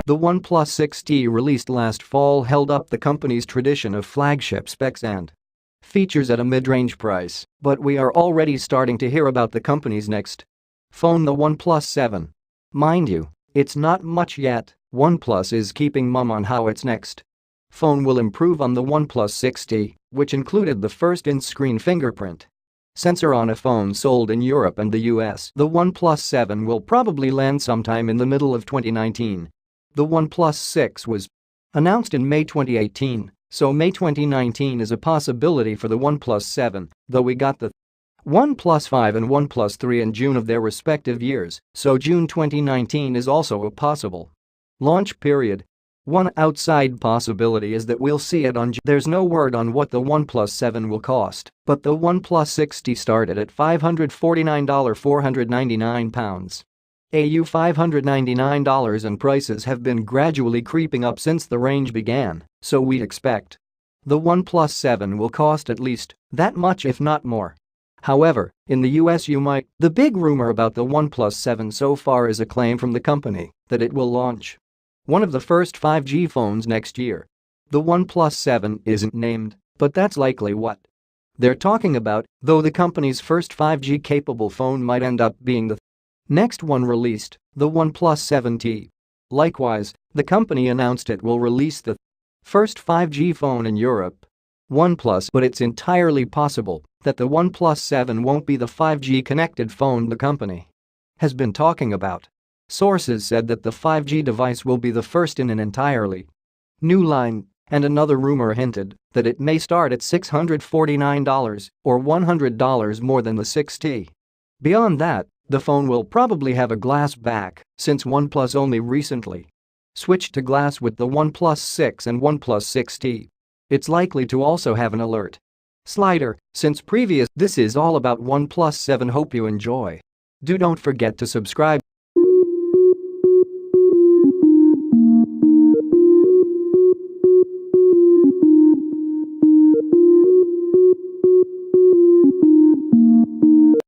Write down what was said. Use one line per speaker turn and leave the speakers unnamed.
The OnePlus 6T released last fall held up the company's tradition of flagship specs and features at a mid-range price, but we are already starting to hear about the company's next phone, the OnePlus 7. Mind you, it's not much yet. OnePlus is keeping mum on how its next phone will improve on the OnePlus 6T, which included the first in-screen fingerprint sensor on a phone sold in Europe and the US. The OnePlus 7 will probably land sometime in the middle of 2019. The OnePlus 6 was announced in May 2018, so May 2019 is a possibility for the OnePlus 7, though we got the OnePlus 5 and OnePlus 3 in June of their respective years, so June 2019 is also a possible launch period. One outside possibility is that we'll see it on June. There's no word on what the OnePlus 7 will cost, but the OnePlus 6T started at $549, £499. AU $599, and prices have been gradually creeping up since the range began, so we'd expect the OnePlus 7 will cost at least that much, if not more. However, in the US the big rumor about the OnePlus 7 so far is a claim from the company that it will launch one of the first 5G phones next year. The OnePlus 7 isn't named, but that's likely what they're talking about, though the company's first 5G-capable phone might end up being the next one released, the OnePlus 7T. Likewise, the company announced it will release the first 5G phone in Europe. OnePlus, but it's entirely possible that the OnePlus 7 won't be the 5G connected phone the company has been talking about. Sources said that the 5G device will be the first in an entirely new line, and another rumor hinted that it may start at $649 or $100 more than the 6T. Beyond that, the phone will probably have a glass back, since OnePlus only recently switched to glass with the OnePlus 6 and OnePlus 6T. It's likely to also have an alert slider, since previous. This is all about OnePlus 7. Hope you enjoy. Don't forget to subscribe.